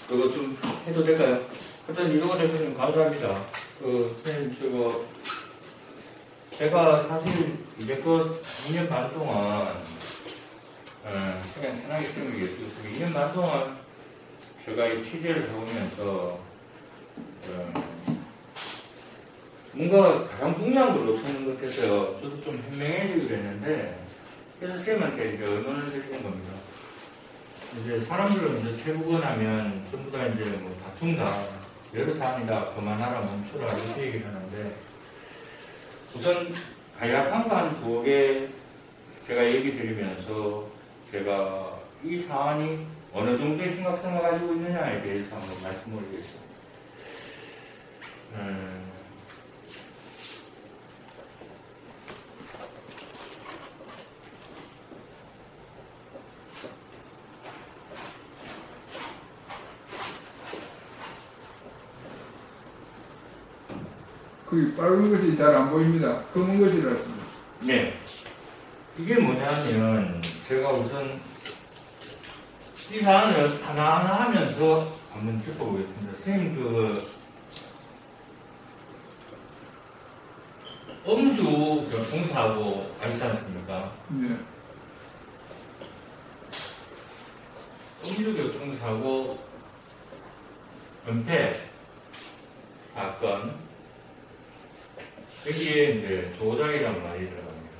그거 좀 해도 될까요? 하여튼 이동호 대표님 감사합니다. 선생님, 제가 사실 이제껏 2년 반 동안, 그냥 편하게 쓰는 게 있어요. 2년 반 동안 제가 이 취재를 해오면서, 뭔가 가장 중요한 걸 놓치는 것 같아서요. 저도 좀 현명해지기로 했는데, 그래서 선생님한테 이제 의논을 드리는 겁니다. 이제 사람들은 이제 체육원 하면 전부 다 이제 뭐 다툰다, 여러 사람이다, 그만하라, 멈추라, 이렇게 얘기를 하는데, 우선 간략한 거 한 2개 제가 얘기 드리면서 제가 이 사안이 어느 정도의 심각성을 가지고 있느냐에 대해서 한번 말씀을 드리겠습니다. 거기 빨간 것이 잘 안 보입니다. 검은 것이라습니다. 네. 이게 뭐냐면, 제가 우선 이 사안을 하나하나 하면서 한번 짚어보겠습니다. 선생님, 음주 교통사고 아시지 않습니까? 네. 음주 교통사고 은폐 사건, 여기에 이제 조작이라는 말이 들어갑니다.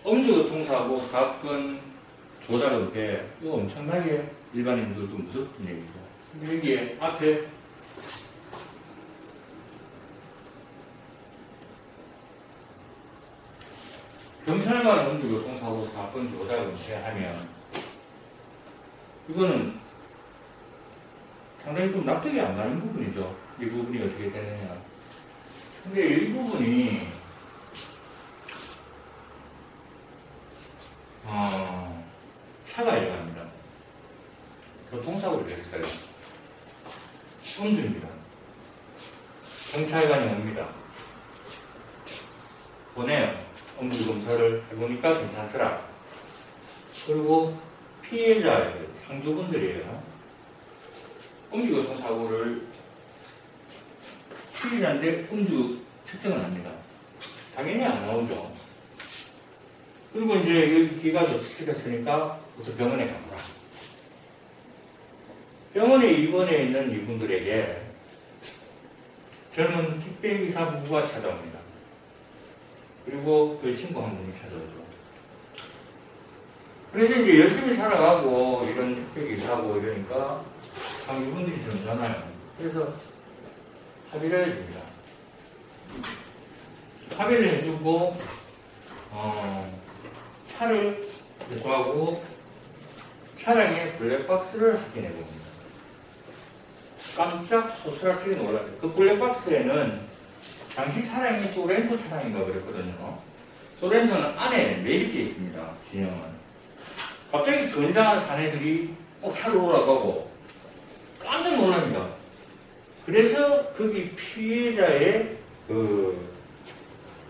음주교통사고 사건 조작 은폐, 이거 엄청나게 일반인들도 무섭던 얘기죠. 근데 여기에 앞에 경찰관 음주교통사고 사건 조작 은폐하면 이거는 상당히 좀 납득이 안 가는 부분이죠. 이 부분이 어떻게 되느냐. 근데 이 부분이 차가 일어납니다. 교통사고를 했어요. 음주입니다. 경찰관이 옵니다. 보내요. 음주 검사를 해보니까 괜찮더라. 그리고 피해자의 상주분들이에요. 음주교통사고를 피해자인데 음주 측정을 합니다. 당연히 안 나오죠. 그리고 이제 여기 기가 조치시켰으니까 그래서 병원에 가보라. 병원에 입원해 있는 이분들에게 젊은 택배기사 부부가 찾아옵니다. 그리고 그 친구 한 분이 찾아오죠. 그래서 이제 열심히 살아가고 이런 택배기사고 이러니까 이분들이 좀 전화해요. 그래서 합의를 해줍니다. 합의를 해주고 차를 구하고 차량의 블랙박스를 확인해봅니다. 깜짝 소스라치게 놀라요. 그 블랙박스에는 당시 차량이 소렌토 차량인가 그랬거든요. 소렌토는 안에 매립되어 있습니다. 진영은. 갑자기 건장한 사내들이 차로 올라가고 깜짝 놀랍니다. 그래서 거기 피해자의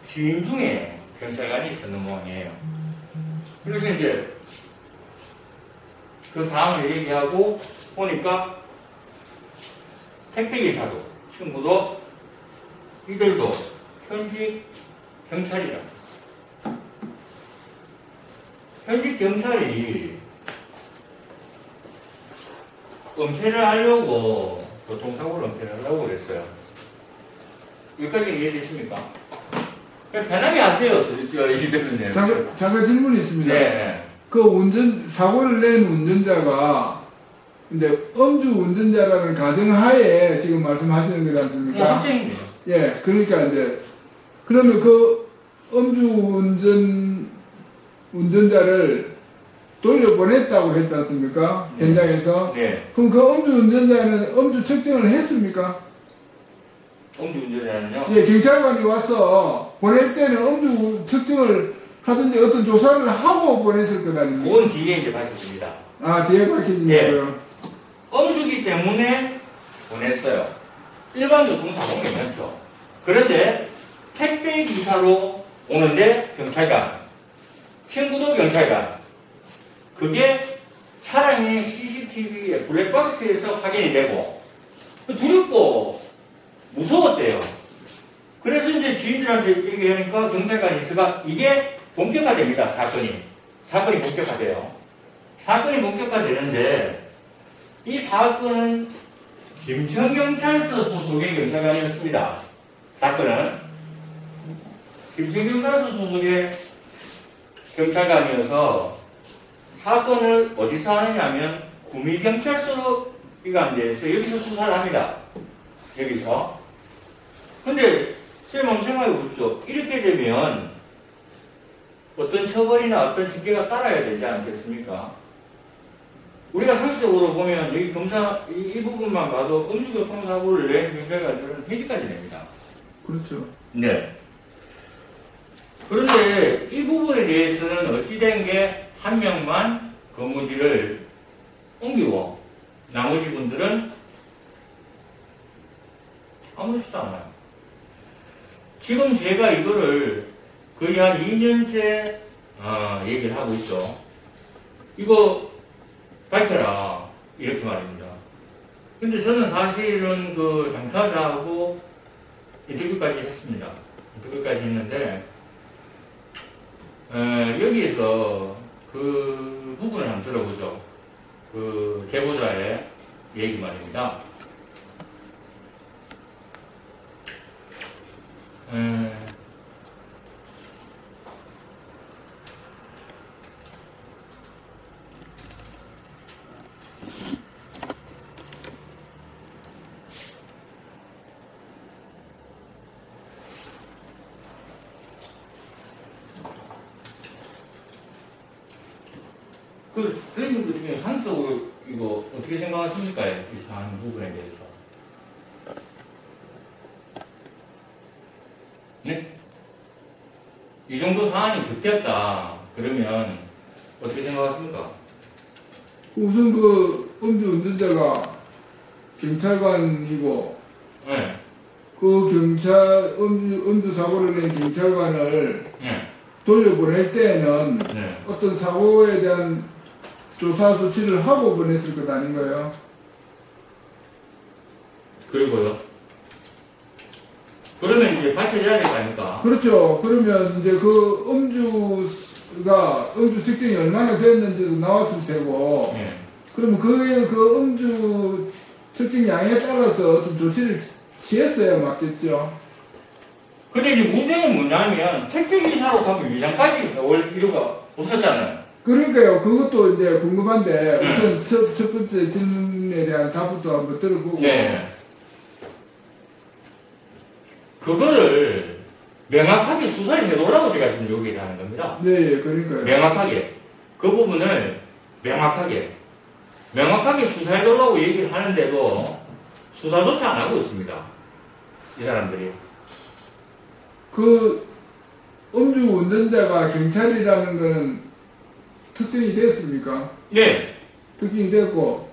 지인 중에 경찰관이 있었는 모양이에요. 그래서 이제 그 상황을 얘기하고 보니까 택배기사도 친구도 이들도 현직 경찰이라. 현직 경찰이 은폐를 하려고 교통사고를 은폐를 하려고 그랬어요. 여기까지 이해되십니까? 편하게 하세요, 이 대표님. 잠깐 질문이 있습니다. 네. 그 사고를 낸 운전자가, 근데 음주 운전자라는 가정하에 지금 말씀하시는 거지 않습니까? 확정입니다. 예, 그러니까 이제, 그러면 그 음주 운전자를 돌려보냈다고 했지 않습니까? 네. 현장에서. 네. 그럼 그 음주 운전자는 음주 측정을 했습니까? 음주 운전자는요? 예, 경찰관이 와서 보낼 때는 음주 측정을 하든지 어떤 조사를 하고 보냈을 것 아닙니까? 그건 뒤에 이제 밝혀집니다. 아, 뒤에 밝혀진다고요? 네. 음주기 때문에 보냈어요. 일반 교통사고는 괜찮죠. 그런데 택배 기사로 오는데 경찰관, 친구도 경찰관. 그게 차량의 CCTV에 블랙박스에서 확인이 되고 두렵고 무서웠대요. 그래서 이제 지인들한테 얘기하니까 경찰관이 있어가 이게 본격화됩니다. 사건이 본격화돼요. 사건이 본격화되는데 이 사건은 김천경찰서 소속의 경찰관이었습니다. 사건은 김천경찰서 소속의 경찰관이어서 사건을 어디서 하느냐면 구미경찰서로 이관돼서 여기서 수사를 합니다. 여기서. 근데 쌤 한번 생각해 보십시오. 이렇게 되면 어떤 처벌이나 어떤 징계가 따라야 되지 않겠습니까? 우리가 상식적으로 보면 여기 이 부분만 봐도 음주교통사고를 낸 경찰관들은 해지까지 냅니다. 그렇죠. 네. 그런데 이 부분에 대해서는 어찌된 게 한 명만 거무지를 옮기고 나머지 분들은 아무렇지도 않아요. 지금 제가 이거를 거의 한 2년째 얘기를 하고 있죠. 이거 밝혀라 이렇게 말입니다. 근데 저는 사실은 그 당사자하고 인터뷰까지 했습니다. 인터뷰까지 했는데 여기에서 그 부분을 한번 들어보죠. 그 제보자의 얘기 말입니다. 선생님 그 중에 상식적으로 이거 어떻게 생각하십니까? 이 사안 부분에 대해서. 네? 이 정도 사안이 급했다. 그러면 어떻게 생각하십니까? 우선 그 음주 운전자가 경찰관이고, 네. 그 음주 사고를 낸 경찰관을 네. 돌려보낼 때에는 네. 어떤 사고에 대한 조사 조치를 하고 보냈을 것 아닌가요? 그리고요? 그러면 이제 밝혀져야 될 거 아닙니까? 그렇죠. 그러면 이제 그 음주 측정이 얼마나 됐는지도 나왔을 테고, 네. 그러면 그 음주 측정 양에 따라서 어떤 조치를 취했어야 맞겠죠. 근데 이제 문제는 뭐냐면 택배기사로 가면 위장까지 올 이유가 없었잖아요. 그러니까요. 그것도 이제 궁금한데 우선 첫 번째 질문에 대한 답부터 한번 들어보고. 네. 그거를 명확하게 수사를 해놓으라고 제가 지금 여기를 하는 겁니다. 네, 그러니까요. 명확하게. 그 부분을 명확하게 수사해놓으라고 얘기를 하는데도 수사조차 안 하고 있습니다. 이 사람들이. 그 음주 운전자가 경찰이라는 거는 특정이 됐습니까? 네. 특정이 됐고,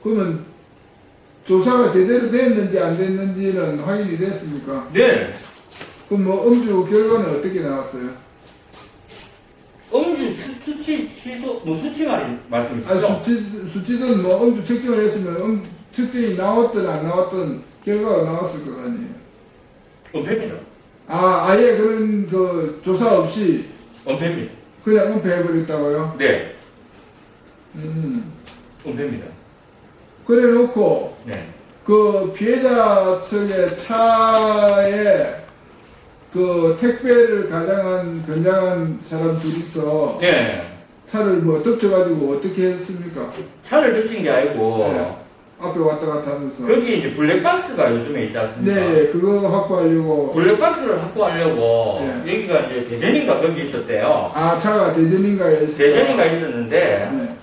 그러면 조사가 제대로 됐는지 안 됐는지는 확인이 됐습니까? 네. 그럼 뭐 음주 결과는 어떻게 나왔어요? 음주 취소, 수치 말씀이시죠? 수치든 뭐 음주 측정을 했으면 측정이 나왔든 안 나왔든 결과가 나왔을 것 아니에요? 은폐입니다. 아예 그런 그 조사 없이 은폐입니다. 그냥 은폐해버렸다고요? 네. 은폐입니다. 그래 놓고, 네. 그 피해자 측의 차에 그 택배를 가장한 사람 둘이서 네. 차를 뭐 덮쳐가지고 어떻게 했습니까? 차를 덮친 게 아니고, 네. 앞에 왔다 갔다 하면서. 거기 이제 블랙박스가 요즘에 있지 않습니까? 네, 그거 확보하려고. 블랙박스를 확보하려고, 네. 여기가 이제 대전인가 거기 있었대요. 차가 대전인가에 있어요. 대전인가 있었는데, 네.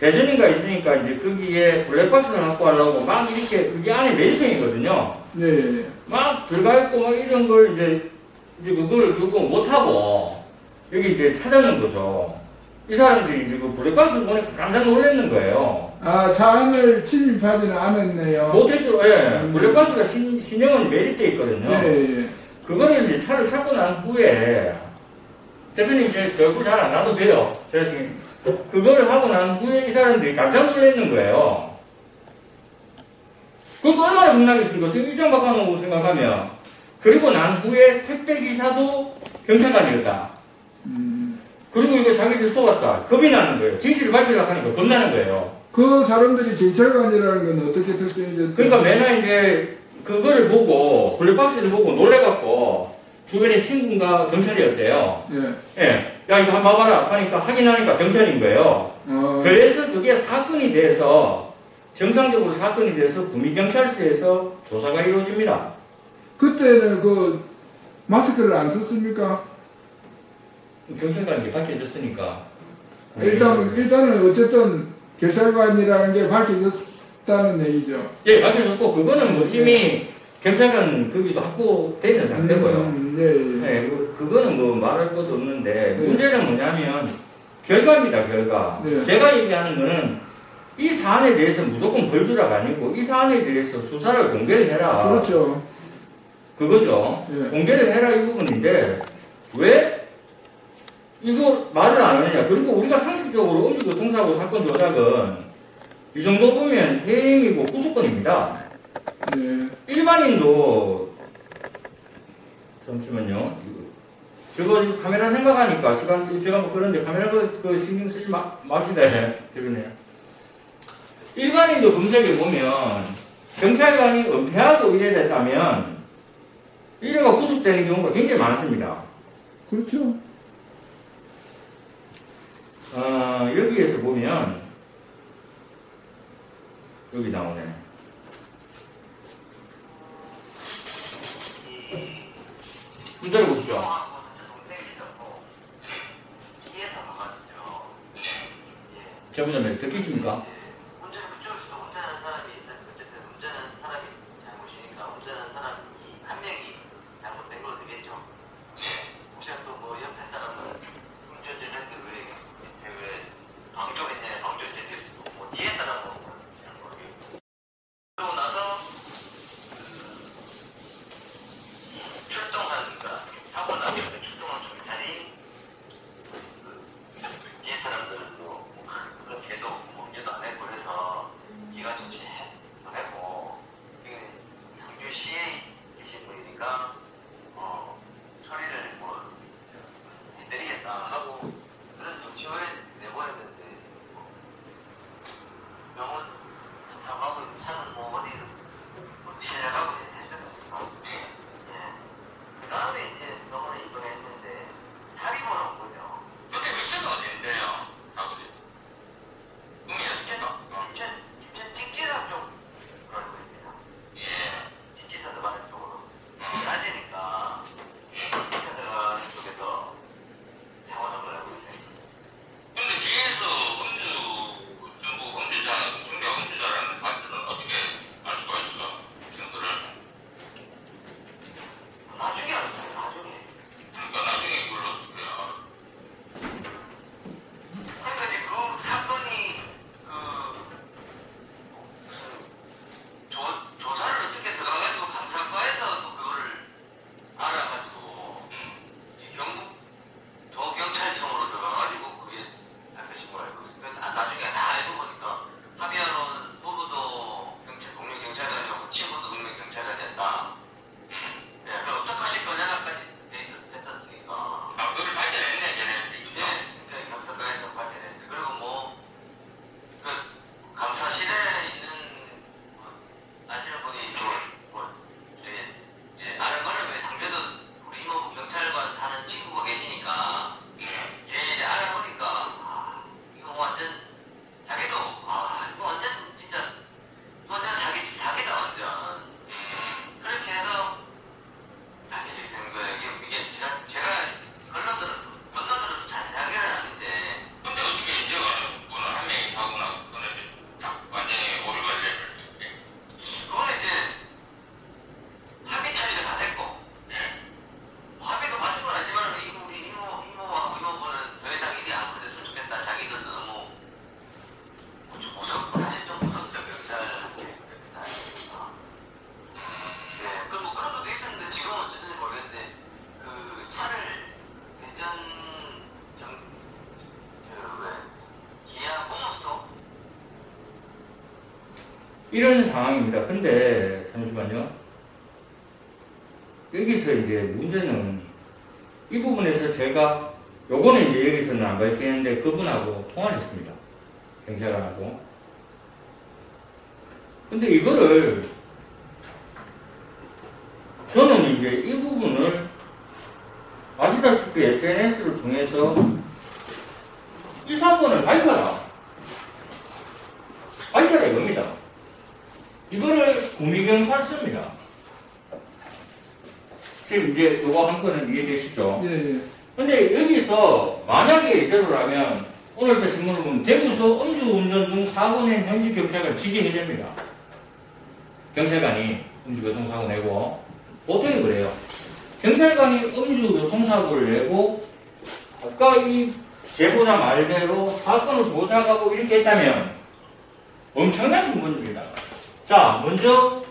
대전인가 있으니까 이제 거기에 블랙박스를 확보하려고 막 이렇게, 그게 안에 매입형이거든요. 네. 막 들어가 있고 막 이런 걸 이제 그거를 그거 못하고, 여기 이제 찾아낸 거죠. 이 사람들이 이제 그 블랙박스를 보니까 깜짝 놀랐는 거예요. 차 안을 침입하지는 않았네요. 못했죠. 예. 블랙박스가 신형은 매립되어 있거든요. 네, 예. 그거를 이제 차를 찾고 난 후에, 대표님 제 얼굴 잘 안 놔도 돼요. 제가 지금, 그걸 하고 난 후에 이 사람들이 깜짝 놀랐는 거예요. 그것도 얼마나 겁나겠습니까? 지금 입장 바꿔놓고 생각하면. 그리고 난 후에 택배기사도 경찰관이었다. 그리고 이거 자기들 쏘았다. 겁이 나는 거예요. 진실을 밝히려고 하니까 겁나는 거예요. 그 사람들이 경찰관이라는 건 어떻게 특정이 됐죠? 그러니까 맨날 이제 그거를 보고 블랙박스를 보고 놀래갖고 주변에 친구가 경찰이었대요. 예. 예. 야 이거 한번 봐봐라 하니까 확인하니까 경찰인 거예요. 그래서 그게 사건이 돼서 정상적으로 사건이 돼서 구미경찰서에서 조사가 이루어집니다. 그때는 그 마스크를 안 썼습니까? 경찰관이 게 밝혀졌으니까. 일단은 어쨌든 경찰관이라는 게 밝혀졌다는 얘기죠. 예, 밝혀졌고 그거는 뭐 이미 경찰관 거기도 확보되어 있는 상태고요. 예. 네, 그거는 뭐 말할 것도 없는데 네. 문제는 뭐냐면 결과입니다. 결과. 네. 제가 얘기하는 거는 이 사안에 대해서 무조건 벌주라가 아니고 이 사안에 대해서 수사를 공개를 해라. 그렇죠. 그거죠. 네. 공개를 해라 이 부분인데 왜 이거 말을 안 하느냐. 그리고 우리가 상식적으로 음주교통사고 사건 조작은 이 정도 보면 해임이고 구속권입니다. 네. 일반인도 잠시만요. 저거 카메라 생각하니까 시간 제가 뭐 그런데 카메라 그 신경 쓰지 맙시다. 대표님. 일반인도 검색해 보면 경찰관이 은폐하고 이래 됐다면 이래가 구속되는 경우가 굉장히 많습니다. 그렇죠. 여기에서 보면 여기 나오네. 문제를 보시죠. 저분은 듣기십니까? 운전은 그쪽에서도 운전하는 사람이 어쨌든 운전하는 사람이 잘못이니까 운전하는 사람 한 명이 잘못된 걸 되겠죠. 우리가 또 뭐 옆에 사람은 운전을 했는데 왜 방조했냐 방조했을 수도 뭐 뒤에 사람은 잘 모르겠고 그러고 나서 출동한 사고 나서 출동한 경찰이 뒤에 사람들도 그런 제도 문제도 안 해도 이런 상황입니다. 근데, 잠시만요. 여기서 이제 문제는 이 부분에서 제가 요거는 이제 여기서는 안 밝히는데 그분하고 통화를 했습니다. 경찰관하고. 근데 이거를 저는 이제 이 부분을 아시다시피 SNS를 통해서 이 사건을 밝혀라 이겁니다. 이거를 구미경찰서입니다. 지금 이제 요거 한 건은 이해되시죠? 예. 근데 여기서 만약에 이대로라면 오늘자 신문을 보면 대구서 음주운전 중 사고 낸 현직 경찰관 직행이 됩니다. 경찰관이 음주교통사고 내고 보통이 그래요. 경찰관이 음주교통사고를 내고 아까 이 제보자 말대로 사건을 조작하고 이렇게 했다면 엄청난 충분입니다. 자, 먼저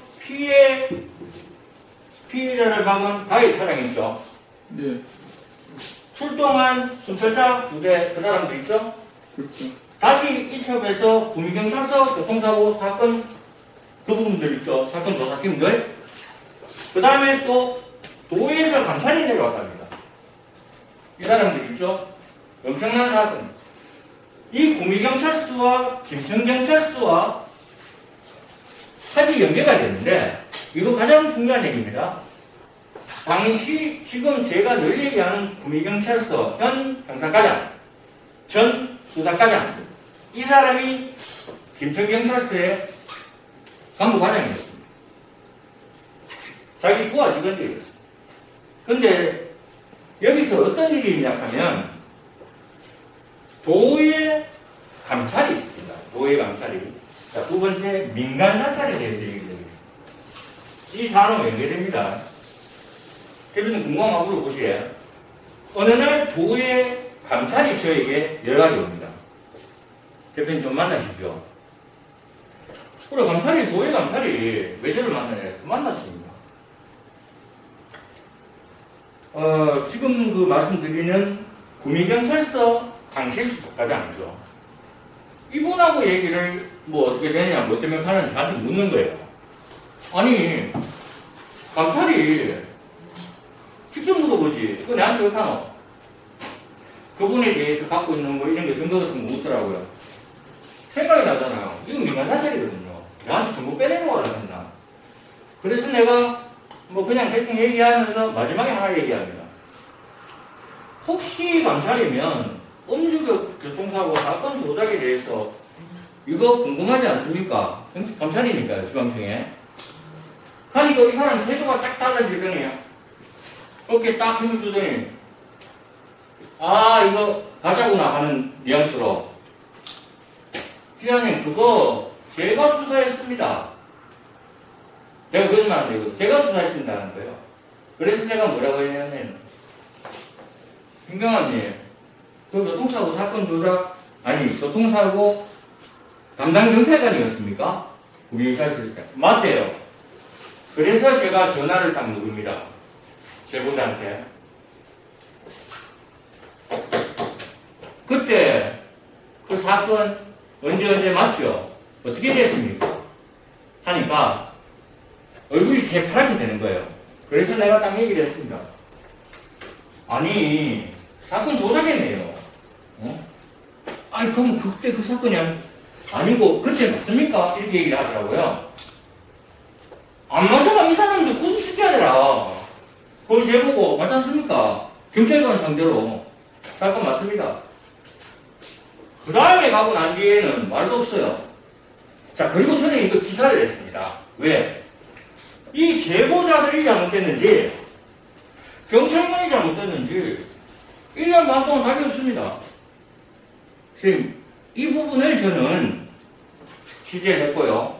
피해자를 박은 가해 차량이 있죠. 예. 출동한 순찰차 부대 그 사람들 있죠. 그렇죠. 다시 이첩해서 구미경찰서 교통사고 사건 그 부분들 있죠. 사건 조사팀들. 그 다음에 또 도에서 감찰이 내려왔답니다. 이 사람들 있죠. 엄청난 사건. 이 구미경찰서와 김천경찰서와 합의 연계가 되는데 이거 가장 중요한 얘기입니다. 당시 지금 제가 늘 얘기하는 구미경찰서 현 형사과장, 전 수사과장 이 사람이 김천경찰서의 간부과장이었습니다. 자기 부하 직원들이었습니다. 근데 여기서 어떤 일이 있냐면 도의 감찰이 있습니다. 도의 감찰이. 자, 두 번째 민간 사찰에 대해서 얘기드리겠습니다. 이 사안은 연계됩니다. 대표님 궁금한 거 물어보시게. 어느 날 도의 감찰이 저에게 연락이 옵니다. 대표님 좀 만나시죠. 그래, 도의 감찰이 왜 저를 만나냐? 만났습니다. 지금 그 말씀드리는 구미경찰서 당시 수사과장이죠. 이분하고 얘기를 뭐 어떻게 되냐, 뭐 때문에 하는지 저한테 묻는 거예요. 아니, 감찰이 직접 물어보지. 그거 내한테 왜 하노? 그분에 대해서 갖고 있는 거, 이런 거 증거 같은 거 묻더라고요. 생각이 나잖아요. 이거 민간사찰이거든요. 나한테 전부 빼내고 가라 했나. 그래서 내가 뭐 그냥 대충 얘기하면서 마지막에 하나 얘기합니다. 혹시 감찰이면 음주교통사고 사건 조작에 대해서 이거 궁금하지 않습니까? 감찰이니까요, 지방청에. 가니까 이 사람 태도가 딱 달라지더니 어깨 딱 힘을 주더니 아, 이거 가자구나 하는 뉘앙스로 기자님, 그거 제가 수사했습니다. 내가 거짓말하는데 이거 제가 수사했습니다는 거예요. 그래서 제가 뭐라고 했냐면 김경환님, 그 교통사고 사건 조작 교통사고 담당 경찰관이었습니까? 구미경찰서에 맞대요. 그래서 제가 전화를 딱 누릅니다. 제보자한테. 그때 그 사건 언제 맞죠? 어떻게 됐습니까? 하니까 얼굴이 새파랗게 되는 거예요. 그래서 내가 딱 얘기를 했습니다. 아니, 사건 조작했네요. 아니, 그럼 그때 그 사건이 아니고 그때 맞습니까? 이렇게 얘기를 하더라고요. 안 맞으면 이 사람들 구속시켜야 되라. 그걸 제보고 맞지 않습니까? 경찰관 상대로 사건 맞습니다. 그 다음에 가고 난 뒤에는 말도 없어요. 자, 그리고 저는 이거 기사를 냈습니다. 왜? 이 제보자들이 잘못됐는지 경찰관이 잘못됐는지 1년 반 동안 답이 없습니다. 지금 이 부분을 저는 취재를 했고요.